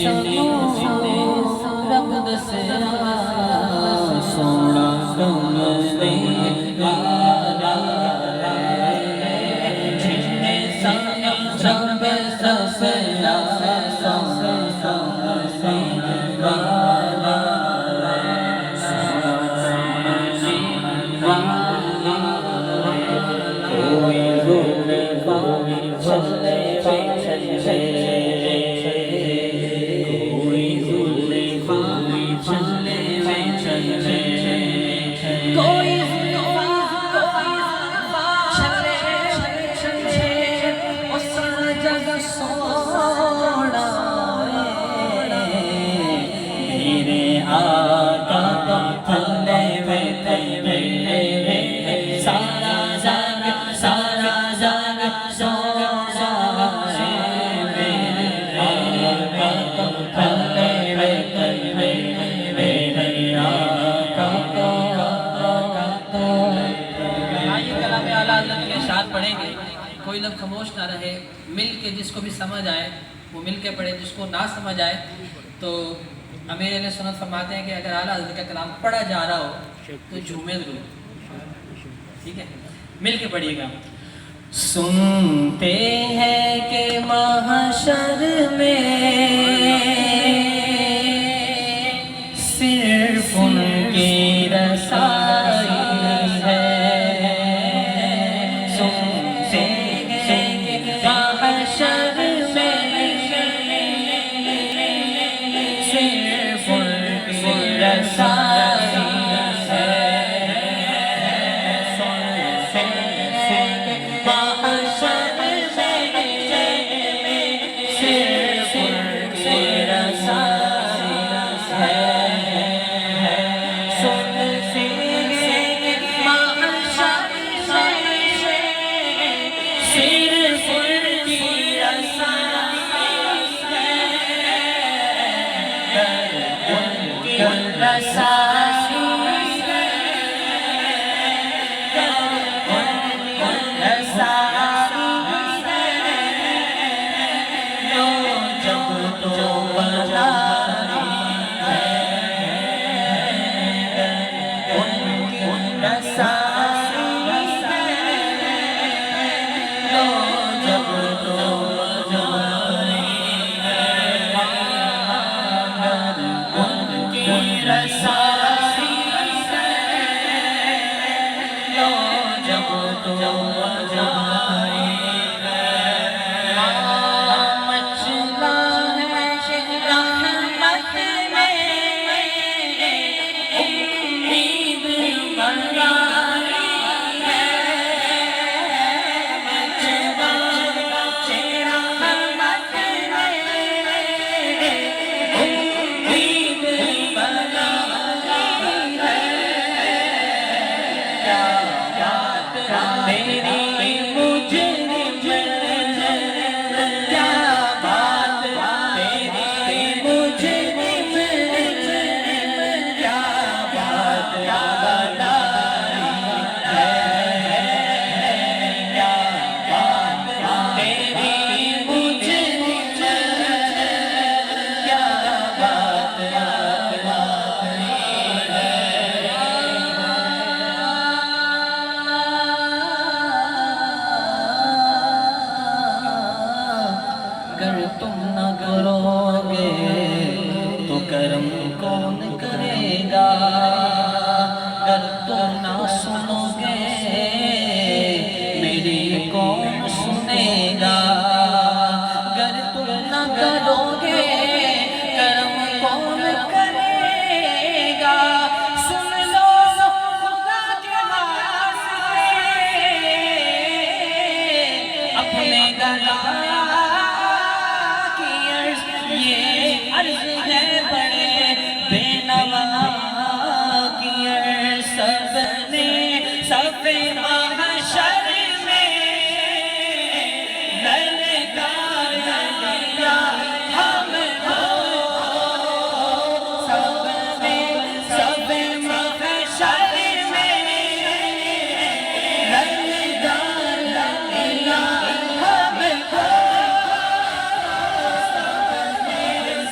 سنو رب دسیا سونا کملی والا جنے سانو رب دسیا سونا کملی والا سونا کملی والا کوئی ظلم پاوی چلے پڑھیں گے. کوئی لوگ خاموش نہ رہے, مل کے جس کو بھی سمجھ آئے وہ مل کے پڑھے, جس کو نہ سمجھ آئے تو امیر اہل سنت فرماتے ہیں کہ اگر اعلیٰ حضرت کا کلام پڑھا جا رہا ہو تو جھومے ضرور. ٹھیک ہے, مل کے پڑھیے گا. سنتے ہیں کہ محشر میں صرف ان کی رسائی ہے. سنتے ہیں کہ محشر میں صرف ان کی رسائی ہے.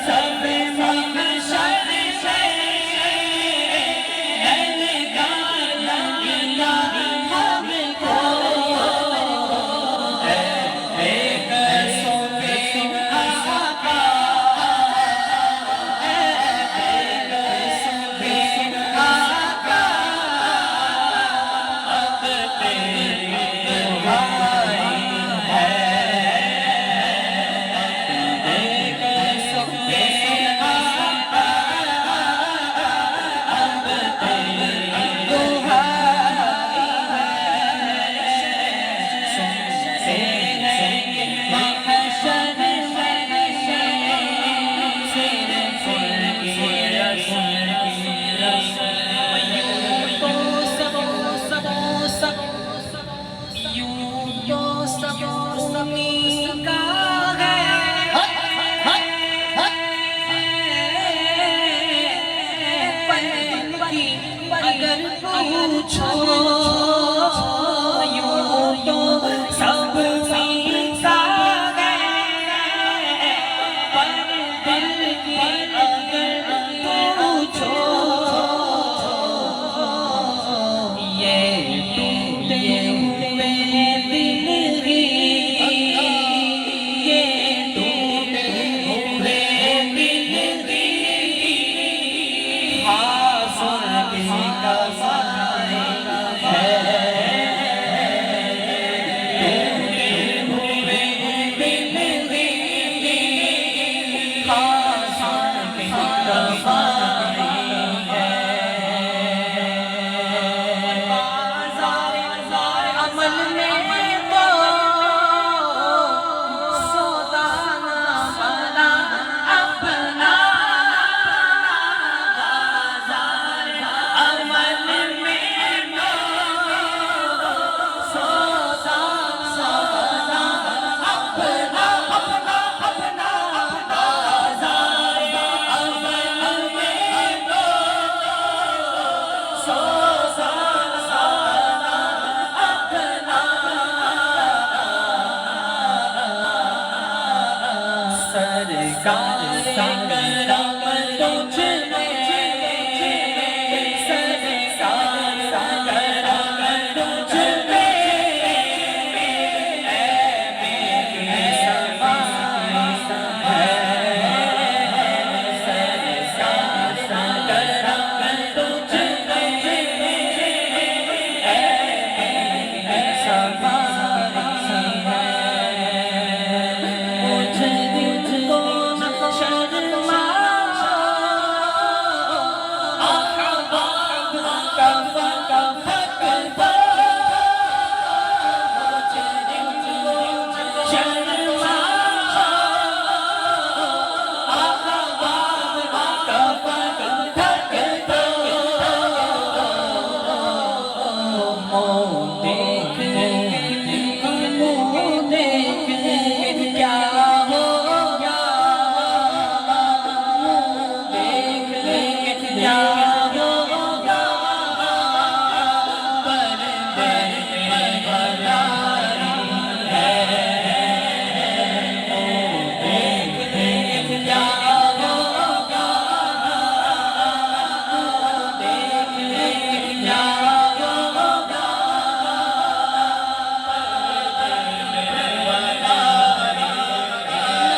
سب اگر پوچھو یوں تو سب سیکھا ہے، پر دل کی اگر پوچھو یہ ٹوٹے ہوئے دل ہی، یہ ٹوٹے ہوئے دل ہی آسان کا سائے ہے، ٹوٹے ہوئے دل ہی آسان کا سائے ہے۔ عمل میں تو سودانا بنا اپنا، عمل میں تو سودانا اپنا اپنا بازار، عمل میں تو سودانا اپنا، سرکار کرم